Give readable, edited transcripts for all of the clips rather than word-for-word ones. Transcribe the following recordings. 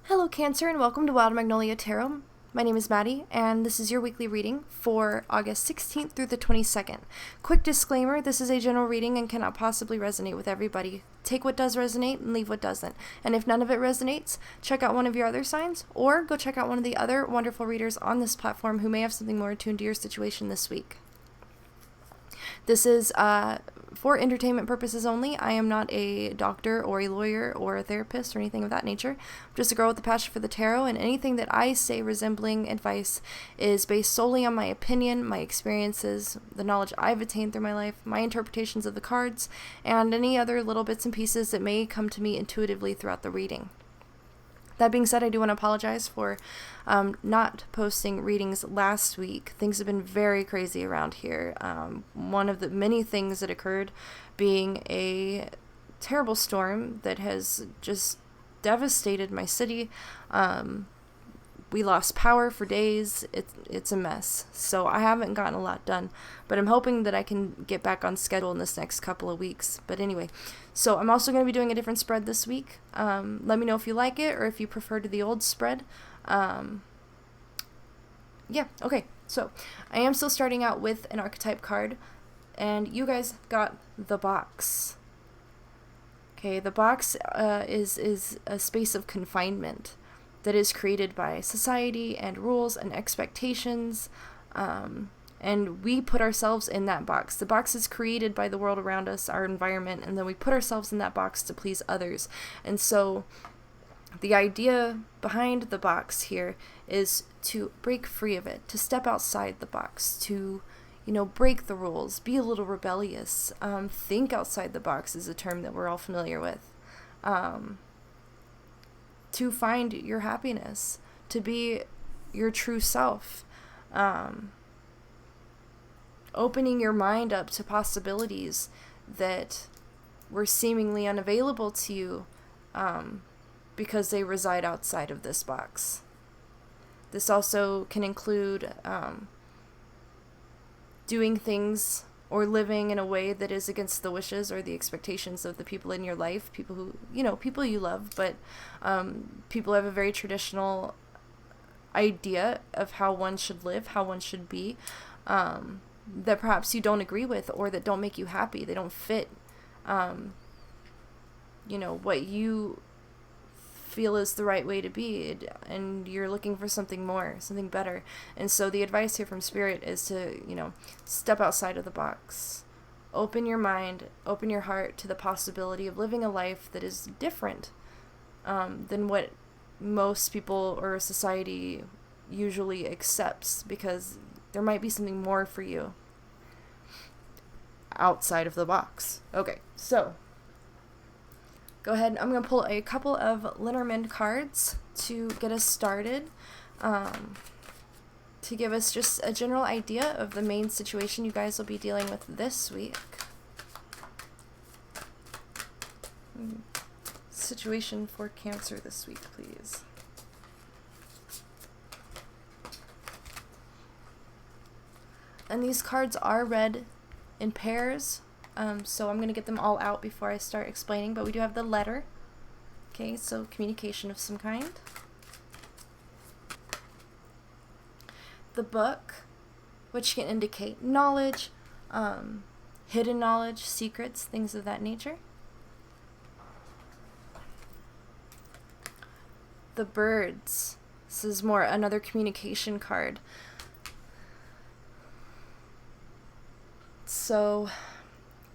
Hello, Cancer, and welcome to Wild Magnolia Tarot. My name is Maddie, and this is your weekly reading for August 16th through the 22nd. Quick disclaimer, this is a general reading and cannot possibly resonate with everybody. Take what does resonate and leave what doesn't. And if none of it resonates, check out one of your other signs, or go check out one of the other wonderful readers on this platform who may have something more attuned to your situation this week. This is for entertainment purposes only. I am not a doctor or a lawyer or a therapist or anything of that nature. I'm just a girl with a passion for the tarot, and anything that I say resembling advice is based solely on my opinion, my experiences, the knowledge I've attained through my life, my interpretations of the cards, and any other little bits and pieces that may come to me intuitively throughout the reading. That being said, I do want to apologize for not posting readings last week. Things have been very crazy around here. One of the many things that occurred being a terrible storm that has just devastated my city. We lost power for days. It's a mess. So I haven't gotten a lot done, but I'm hoping that I can get back on schedule in this next couple of weeks. But anyway, so I'm also going to be doing a different spread this week. Let me know if you like it or if you prefer to the old spread. Yeah, okay. So I am still starting out with an archetype card, and you guys got the box. Okay, the box is a space of confinement that is created by society and rules and expectations, and we put ourselves in that box. The box is created by the world around us, our environment, and then we put ourselves in that box to please others. And so the idea behind the box here is to break free of it, to step outside the box, to break the rules, be a little rebellious, think outside the box is a term that we're all familiar with. To find your happiness, to be your true self, opening your mind up to possibilities that were seemingly unavailable to you because they reside outside of this box. This also can include doing things or living in a way that is against the wishes or the expectations of the people in your life, people you love, but people have a very traditional idea of how one should live, how one should be, that perhaps you don't agree with or that don't make you happy. They don't fit, what you feel is the right way to be, and you're looking for something more, something better. And so the advice here from Spirit is to, step outside of the box. Open your mind, open your heart to the possibility of living a life that is different than what most people or society usually accepts, because there might be something more for you outside of the box. Okay, so go ahead. I'm going to pull a couple of Lenormand cards to get us started, to give us just a general idea of the main situation you guys will be dealing with this week. Situation for Cancer this week, please. And these cards are read in pairs, so I'm going to get them all out before I start explaining, but we do have the letter. Okay, so communication of some kind. The book, which can indicate knowledge, hidden knowledge, secrets, things of that nature. The birds. This is more another communication card. So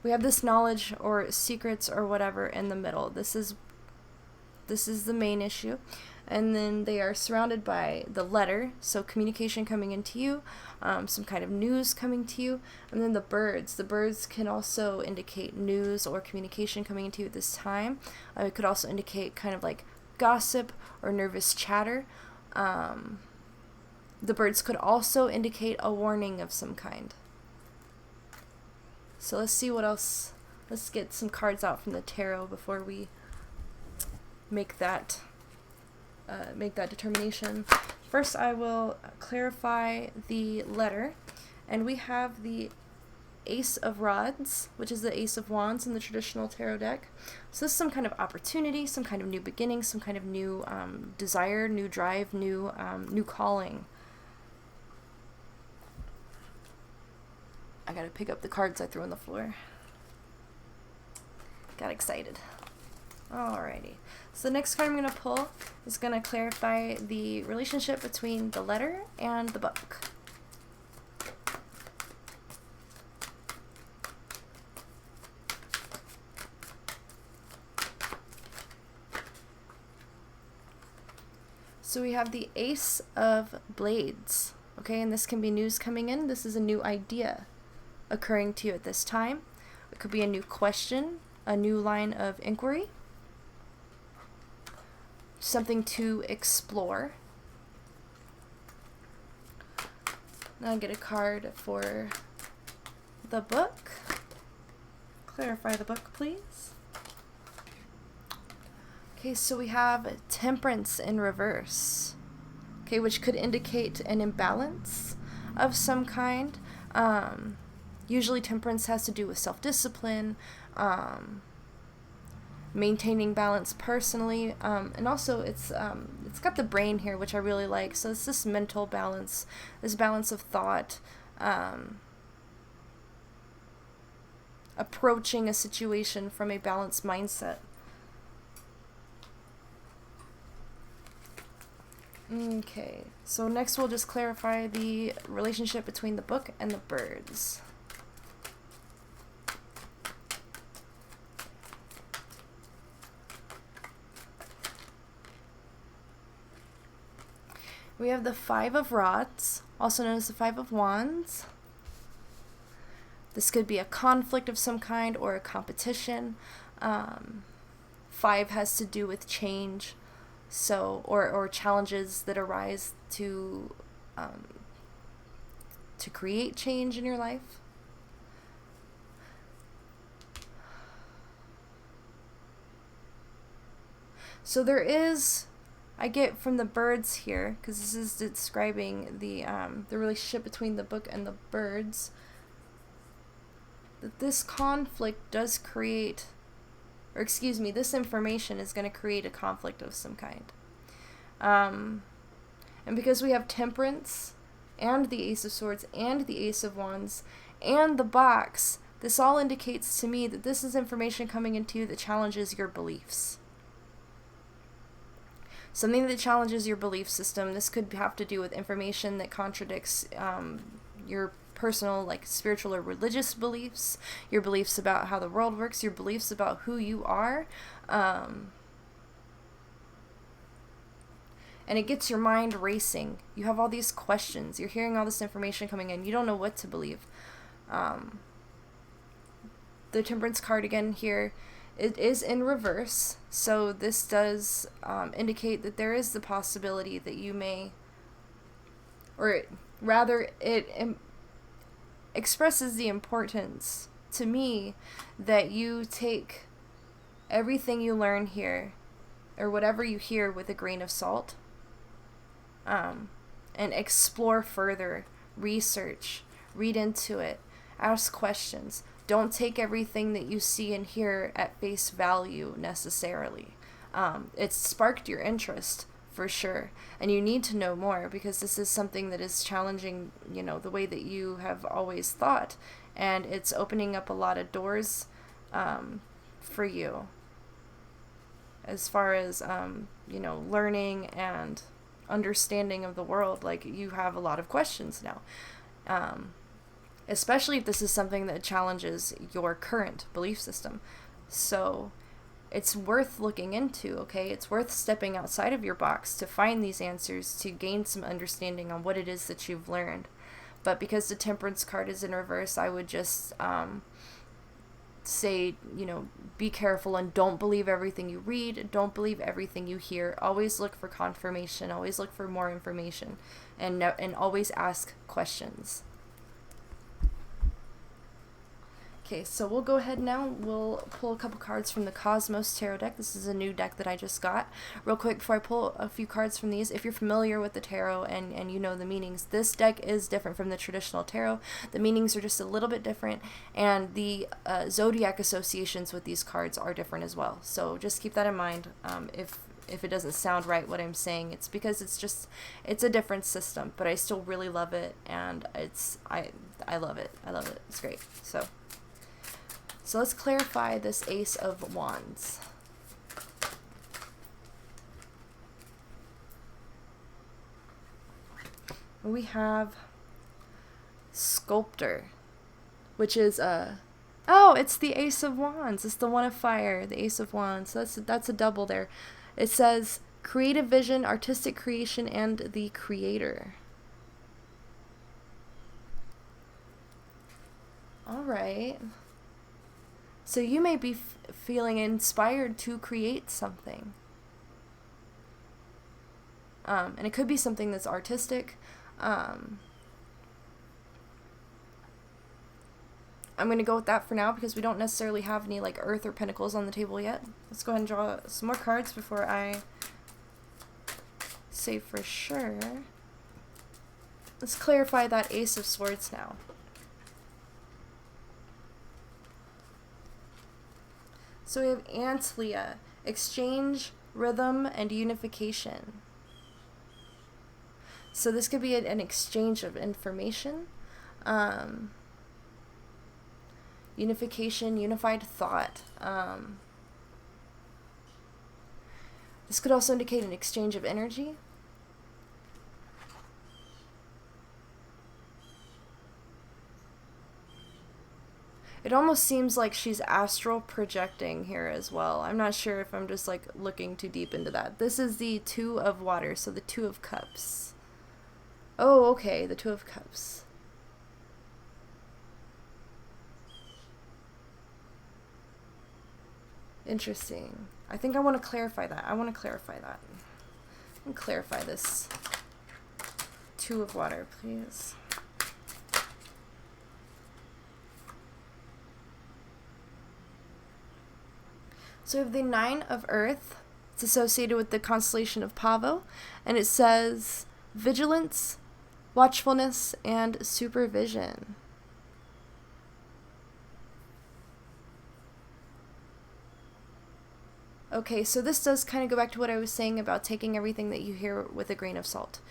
we have this knowledge or secrets or whatever in the middle. This is the main issue. And then they are surrounded by the letter, so communication coming into you, some kind of news coming to you. And then the birds. The birds can also indicate news or communication coming into you at this time. It could also indicate kind of like gossip or nervous chatter. The birds could also indicate a warning of some kind. So let's see what else. Let's get some cards out from the tarot before we make that determination. First, I will clarify the letter, and we have the Ace of Rods, which is the Ace of Wands in the traditional tarot deck. So this is some kind of opportunity, some kind of new beginning, some kind of new desire, new drive, new calling. I gotta pick up the cards I threw on the floor. Got excited. Alrighty. So the next card I'm going to pull is going to clarify the relationship between the letter and the book. So we have the Ace of Blades. Okay, and this can be news coming in. This is a new idea occurring to you at this time. It could be a new question, a new line of inquiry, something to explore. Now I get a card for the book. Clarify the book, please. Okay, so we have Temperance in reverse. Okay, which could indicate an imbalance of some kind. Usually temperance has to do with self-discipline, maintaining balance personally, and also it's got the brain here, which I really like. So it's this mental balance, this balance of thought, approaching a situation from a balanced mindset. Okay, so next we'll just clarify the relationship between the book and the birds. We have the Five of Rods, also known as the Five of Wands. This could be a conflict of some kind or a competition. Five has to do with change, so or challenges that arise to create change in your life. So there is, I get from the birds here, because this is describing the relationship between the book and the birds, that this conflict does create, or excuse me, this information is going to create a conflict of some kind. And because we have Temperance and the Ace of Swords and the Ace of Wands and the box, this all indicates to me that this is information coming into you that challenges your beliefs. Something that challenges your belief system. This could have to do with information that contradicts your personal, like, spiritual or religious beliefs, your beliefs about how the world works, your beliefs about who you are. And it gets your mind racing. You have all these questions. You're hearing all this information coming in. You don't know what to believe. The Temperance card again here, it is in reverse, so this does indicate that there is the possibility that you may, or rather it expresses the importance to me that you take everything you learn here, or whatever you hear, with a grain of salt, and explore further, research, read into it, ask questions. Don't take everything that you see and hear at face value necessarily. It's sparked your interest for sure, and you need to know more, because this is something that is challenging, the way that you have always thought, and it's opening up a lot of doors for you as far as learning and understanding of the world. Like, you have a lot of questions now. Especially if this is something that challenges your current belief system. So it's worth looking into, okay? It's worth stepping outside of your box to find these answers, to gain some understanding on what it is that you've learned. But because the Temperance card is in reverse, I would just say, be careful and don't believe everything you read. Don't believe everything you hear. Always look for confirmation. Always look for more information. And always ask questions. Okay, so we'll go ahead now. We'll pull a couple cards from the Cosmos Tarot deck. This is a new deck that I just got. Real quick, before I pull a few cards from these, if you're familiar with the tarot and you know the meanings, this deck is different from the traditional tarot. The meanings are just a little bit different, and the zodiac associations with these cards are different as well. So just keep that in mind. If it doesn't sound right what I'm saying, it's because it's a different system, but I still really love it, and I love it. I love it. It's great. So let's clarify this Ace of Wands. We have Sculptor, which is oh, it's the Ace of Wands. It's the one of fire, the Ace of Wands. So that's a double there. It says creative vision, artistic creation, and the creator. All right. So you may be feeling inspired to create something. And it could be something that's artistic. I'm going to go with that for now because we don't necessarily have any like Earth or Pentacles on the table yet. Let's go ahead and draw some more cards before I say for sure. Let's clarify that Ace of Swords now. So we have Antlia, exchange, rhythm, and unification. So this could be an exchange of information, unification, unified thought. This could also indicate an exchange of energy. It almost seems like she's astral projecting here as well. I'm not sure if I'm just like looking too deep into that. This is the Two of Water, so the Two of Cups. Oh, okay, the Two of Cups. Interesting. I think I want to clarify that. And clarify this Two of Water, please. So we have the Nine of Earth. It's associated with the constellation of Pavo, and it says vigilance, watchfulness, and supervision. Okay, so this does kind of go back to what I was saying about taking everything that you hear with a grain of salt.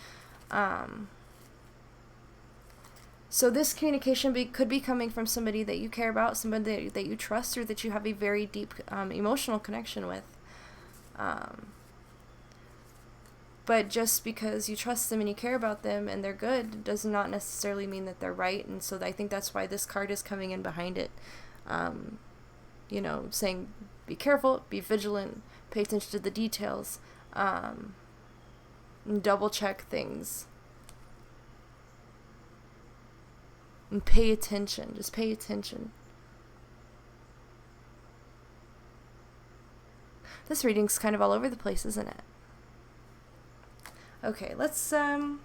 So this communication could be coming from somebody that you care about, somebody that you trust, or that you have a very deep emotional connection with. But just because you trust them and you care about them and they're good does not necessarily mean that they're right. And so I think that's why this card is coming in behind it. You know, saying be careful, be vigilant, pay attention to the details, and double check things. And pay attention. Just pay attention. This reading's kind of all over the place, isn't it? Okay, let's go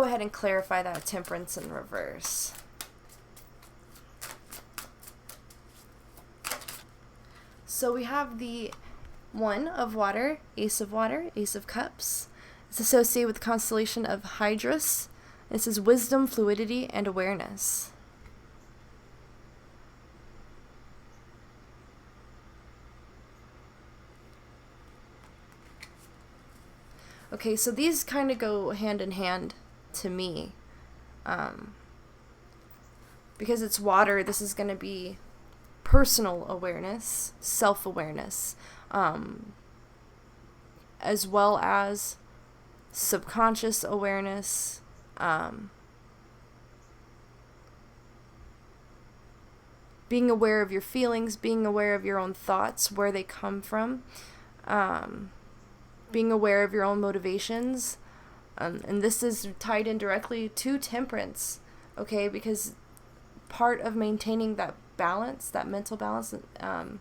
ahead and clarify that Temperance in reverse. So we have the One of Water, Ace of Water, Ace of Cups. It's associated with the constellation of Hydrus. It says wisdom, fluidity, and awareness. Okay, so these kind of go hand in hand to me. Because it's water, this is going to be personal awareness, self-awareness, as well as subconscious awareness, being aware of your feelings, being aware of your own thoughts, where they come from, being aware of your own motivations, and this is tied in directly to temperance, okay, because part of maintaining that balance, that mental balance, and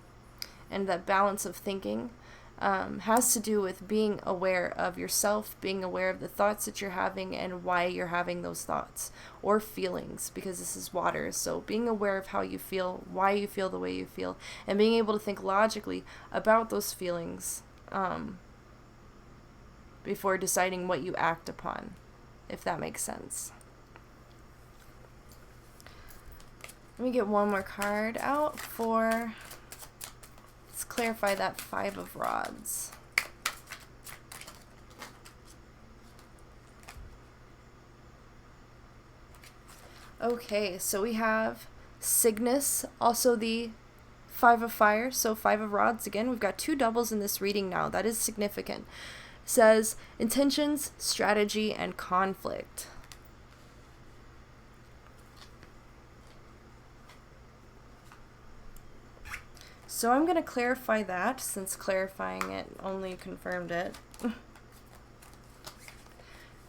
that balance of thinking, has to do with being aware of yourself, being aware of the thoughts that you're having and why you're having those thoughts or feelings, because this is water. So being aware of how you feel, why you feel the way you feel, and being able to think logically about those feelings before deciding what you act upon, if that makes sense. Let me get one more card out for... Let's clarify that Five of Rods. Okay, so we have Cygnus, also the Five of Fire, so Five of Rods again. We've got two doubles in this reading now. That is significant. It says intentions, strategy, and conflict. So I'm going to clarify that, since clarifying it only confirmed it. I'm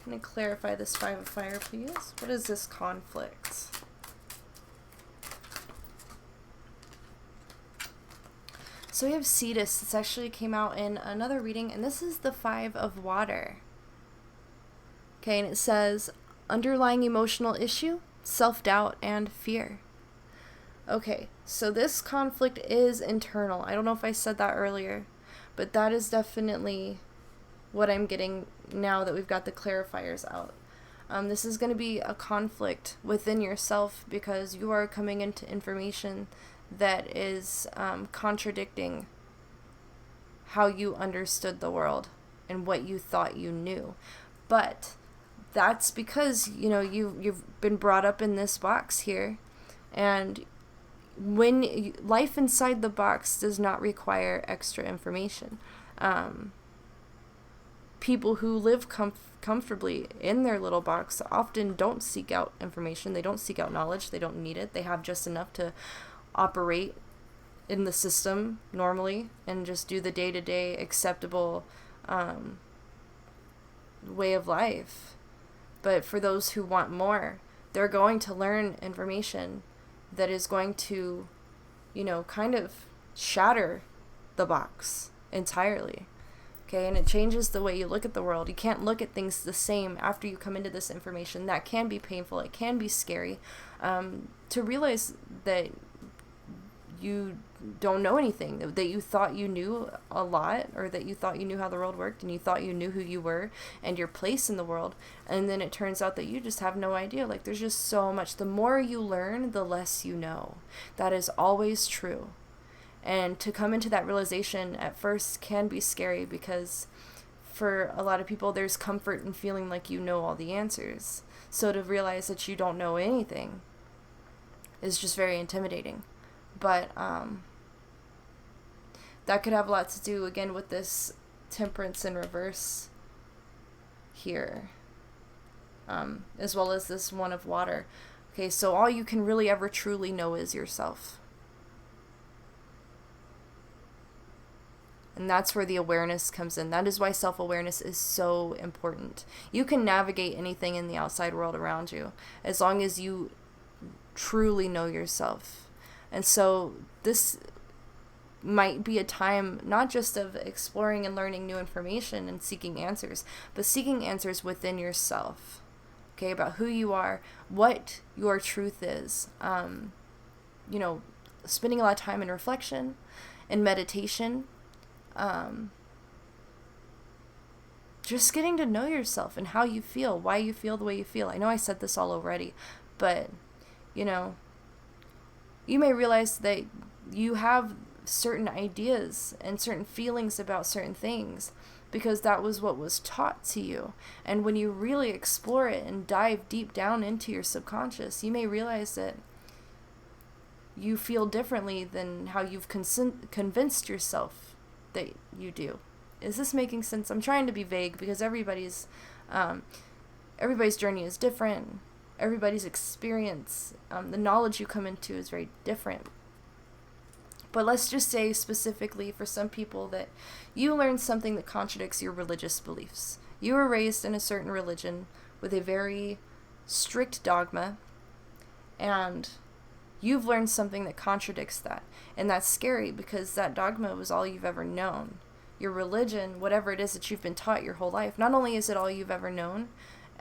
going to clarify this Five of Fire, please. What is this conflict? So we have Cetus. This actually came out in another reading, and this is the Five of Water. Okay, and it says, underlying emotional issue, self-doubt, and fear. Okay, so this conflict is internal. I don't know if I said that earlier, but that is definitely what I'm getting now that we've got the clarifiers out. This is going to be a conflict within yourself because you are coming into information that is contradicting how you understood the world and what you thought you knew. But that's because, you know, you've been brought up in this box here, and when life inside the box does not require extra information. People who live comfortably in their little box often don't seek out information. They don't seek out knowledge. They don't need it. They have just enough to operate in the system normally and just do the day-to-day acceptable way of life. But for those who want more, they're going to learn information that is going to, you know, kind of shatter the box entirely. Okay, and it changes the way you look at the world. You can't look at things the same after you come into this information. That can be painful. It can be scary to realize that you don't know anything, that you thought you knew a lot, or that you thought you knew how the world worked, and you thought you knew who you were and your place in the world, and then it turns out that you just have no idea. Like, there's just so much. The more you learn, the less you know. That is always true. And to come into that realization at first can be scary, because for a lot of people there's comfort in feeling like you know all the answers. So to realize that you don't know anything is just very intimidating. But that could have a lot to do, again, with this Temperance in reverse here, as well as this One of Water. Okay, so all you can really ever truly know is yourself. And that's where the awareness comes in. That is why self-awareness is so important. You can navigate anything in the outside world around you as long as you truly know yourself. And so this might be a time not just of exploring and learning new information and seeking answers, but seeking answers within yourself, okay, about who you are, what your truth is. You know, spending a lot of time in reflection and meditation, just getting to know yourself and how you feel, why you feel the way you feel. I know I said this all already, but, you know, you may realize that you have certain ideas and certain feelings about certain things because that was what was taught to you. And when you really explore it and dive deep down into your subconscious, you may realize that you feel differently than how you've convinced yourself that you do. Is this making sense? I'm trying to be vague because everybody's journey is different. Everybody's experience, the knowledge you come into is very different. But let's just say specifically for some people that you learned something that contradicts your religious beliefs. You were raised in a certain religion with a very strict dogma, and you've learned something that contradicts that. And that's scary because that dogma was all you've ever known. your religion, whatever it is that you've been taught your whole life. Not only is it all you've ever known,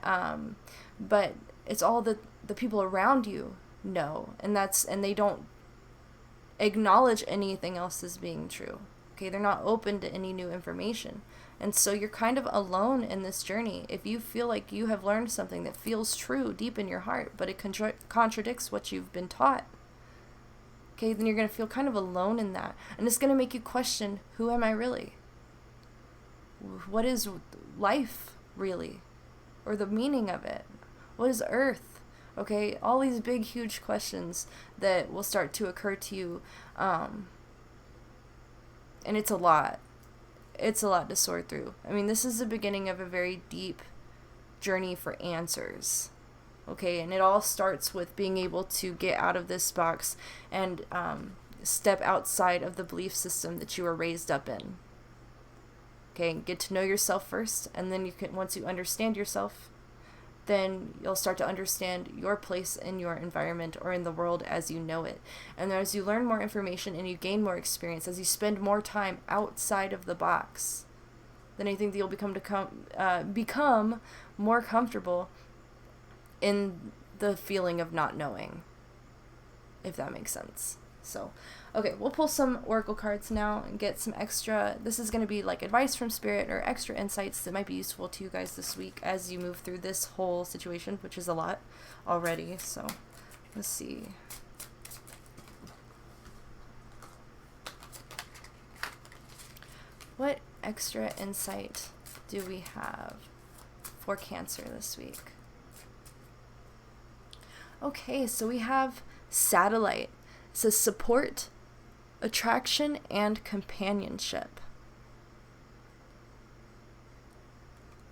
but it's all that the people around you know, and they don't acknowledge anything else as being true. Okay, they're not open to any new information. And so you're kind of alone in this journey. If you feel like you have learned something that feels true deep in your heart, but it contradicts what you've been taught, okay, then you're going to feel kind of alone in that. And it's going to make you question, who am I really? What is life really? Or the meaning of it? What is Earth? Okay, all these big, huge questions that will start to occur to you. And it's a lot. It's a lot to sort through. I mean, this is the beginning of a very deep journey for answers. Okay, and it all starts with being able to get out of this box and step outside of the belief system that you were raised up in. Okay, get to know yourself first, and then you can, once you understand yourself, then you'll start to understand your place in your environment or in the world as you know it. And as you learn more information and you gain more experience, as you spend more time outside of the box, then I think that you'll become more comfortable in the feeling of not knowing, if that makes sense. So, okay, we'll pull some oracle cards now and get some extra, this is going to be like advice from spirit or extra insights that might be useful to you guys this week as you move through this whole situation, which is a lot already. So, let's see. What extra insight do we have for Cancer this week? Okay, so we have Satellite. It says support, attraction, and companionship.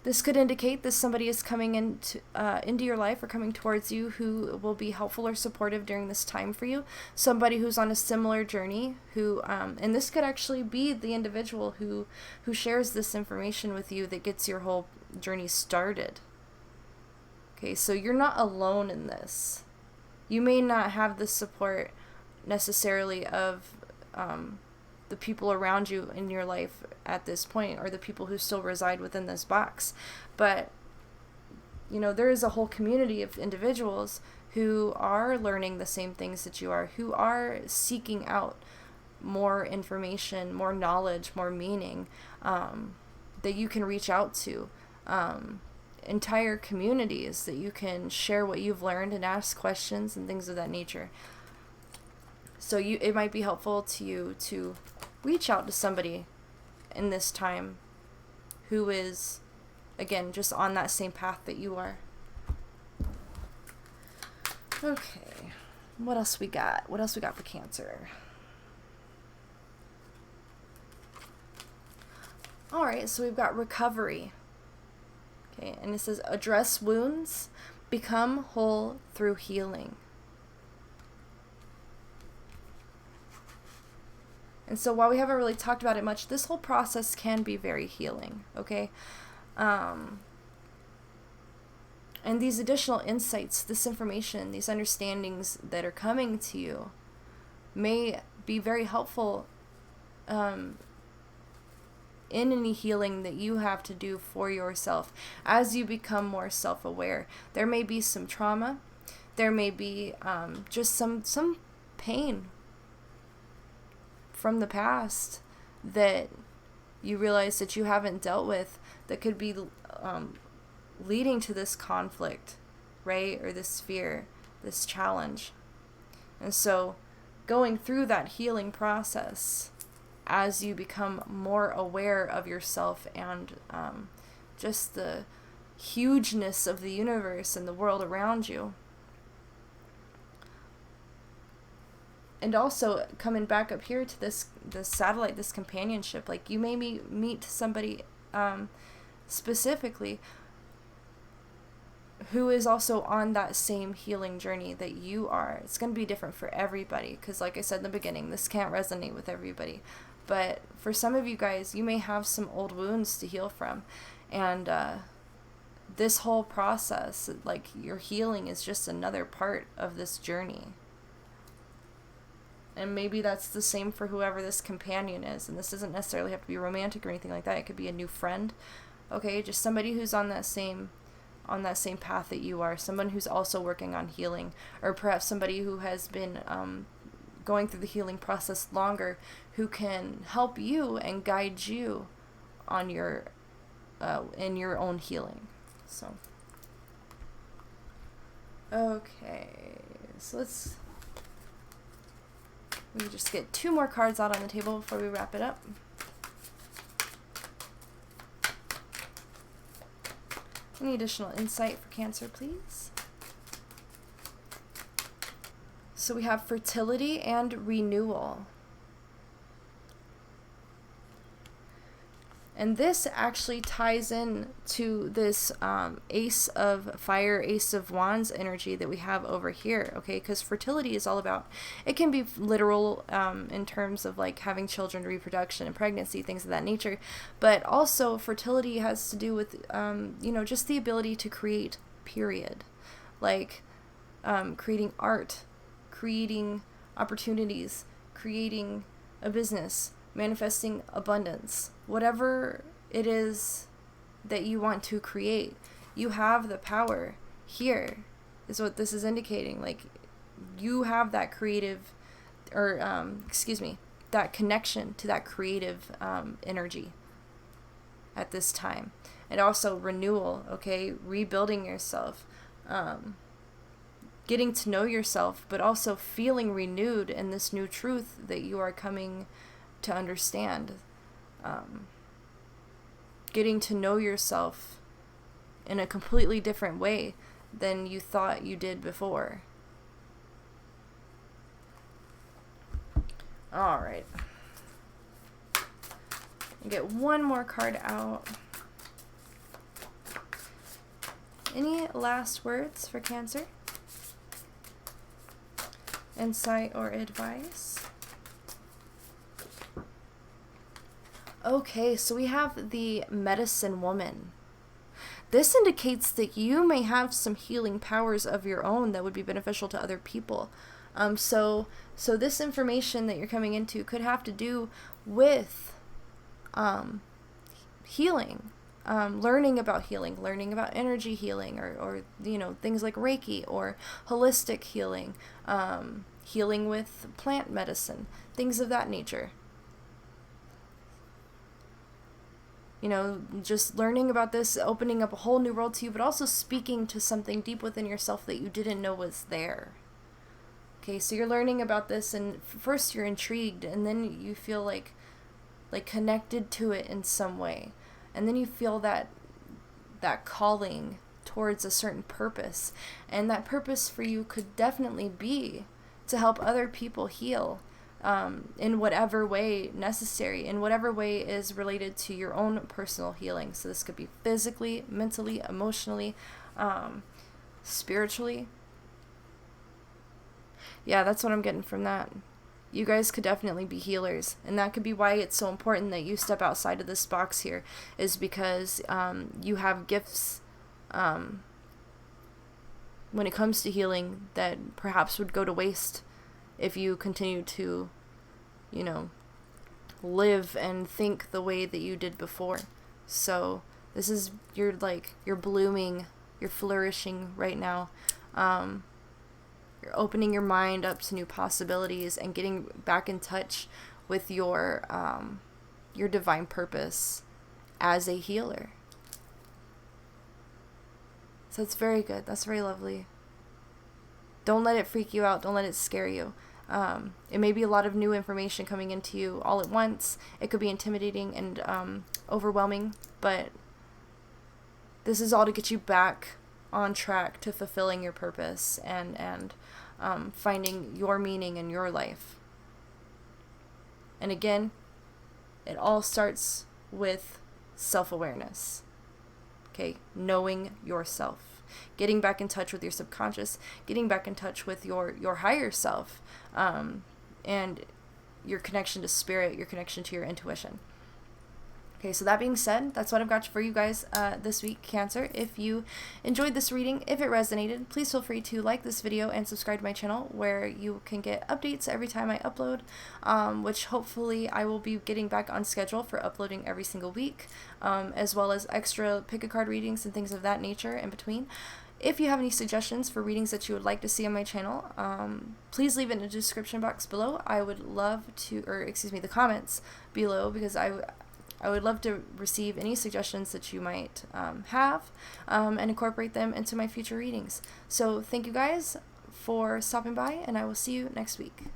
This could indicate that somebody is coming into your life or coming towards you who will be helpful or supportive during this time for you. Somebody who's on a similar journey, who and this could actually be the individual who shares this information with you that gets your whole journey started. Okay, so you're not alone in this. You may not have the support necessarily of the people around you in your life at this point, or the people who still reside within this box, but you know, there is a whole community of individuals who are learning the same things that you are, who are seeking out more information, more knowledge, more meaning, that you can reach out to, entire communities that you can share what you've learned and ask questions and things of that nature. So it might be helpful to you to reach out to somebody in this time who is, again, just on that same path that you are. Okay, what else we got? What else we got for Cancer? All right, so we've got recovery. Okay, and it says address wounds, become whole through healing. And so while we haven't really talked about it much, this whole process can be very healing, okay? And these additional insights, this information, these understandings that are coming to you may be very helpful in any healing that you have to do for yourself as you become more self-aware. There may be some trauma. There may be just some pain from the past that you realize that you haven't dealt with, that could be leading to this conflict, right? Or this fear, this challenge. And so going through that healing process as you become more aware of yourself and just the hugeness of the universe and the world around you. And also coming back up here to this satellite, this companionship, like you may meet somebody specifically who is also on that same healing journey that you are. It's going to be different for everybody because, like I said in the beginning, this can't resonate with everybody. But for some of you guys, you may have some old wounds to heal from. And this whole process, like your healing, is just another part of this journey. And maybe that's the same for whoever this companion is. And this doesn't necessarily have to be romantic or anything like that. It could be a new friend. Okay, just somebody who's on that same path that you are. Someone who's also working on healing. Or perhaps somebody who has been going through the healing process longer, who can help you and guide you on your in your own healing. So okay, so let me just get 2 more cards out on the table before we wrap it up. Any additional insight for Cancer, please? So we have fertility and renewal. And this actually ties in to this Ace of Fire, Ace of Wands energy that we have over here, okay? Because fertility is all about, it can be literal in terms of like having children, reproduction, and pregnancy, things of that nature. But also fertility has to do with, just the ability to create, period. Like creating art, creating opportunities, creating a business, manifesting abundance, whatever it is that you want to create, you have the power. Here is what this is indicating. Like, you have that creative, or that connection to that creative energy at this time. And also renewal, okay, rebuilding yourself, getting to know yourself, but also feeling renewed in this new truth that you are coming to understand. Getting to know yourself in a completely different way than you thought you did before. All right. Get one more card out. Any last words for Cancer? Insight or advice? Okay, so we have the Medicine Woman. This indicates that you may have some healing powers of your own that would be beneficial to other people. So this information that you're coming into could have to do with healing, learning about healing, learning about energy healing, or things like Reiki or holistic healing, healing with plant medicine, things of that nature. Just learning about this, opening up a whole new world to you, but also speaking to something deep within yourself that you didn't know was there. Okay, so you're learning about this, and first you're intrigued, and then you feel like connected to it in some way. And then you feel that calling towards a certain purpose. And that purpose for you could definitely be to help other people heal. In whatever way necessary, in whatever way is related to your own personal healing. So this could be physically, mentally, emotionally, spiritually. Yeah, that's what I'm getting from that. You guys could definitely be healers, and that could be why it's so important that you step outside of this box here, is because you have gifts when it comes to healing that perhaps would go to waste if you continue to, live and think the way that you did before. So this is, you're blooming, you're flourishing right now. You're opening your mind up to new possibilities and getting back in touch with your divine purpose as a healer. So it's very good. That's very lovely. Don't let it freak you out. Don't let it scare you. It may be a lot of new information coming into you all at once. It could be intimidating and overwhelming, but this is all to get you back on track to fulfilling your purpose and finding your meaning in your life. And again, it all starts with self-awareness. Okay, knowing yourself. Getting back in touch with your subconscious, getting back in touch with your higher self, and your connection to spirit, your connection to your intuition. Okay, so that being said, that's what I've got for you guys this week, Cancer. If you enjoyed this reading, if it resonated, please feel free to like this video and subscribe to my channel, where you can get updates every time I upload, which hopefully I will be getting back on schedule for uploading every single week, as well as extra pick-a-card readings and things of that nature in between. If you have any suggestions for readings that you would like to see on my channel, please leave it in the description box below. I would love to, or excuse me, the comments below, because I would love to receive any suggestions that you might have, and incorporate them into my future readings. So thank you guys for stopping by, and I will see you next week.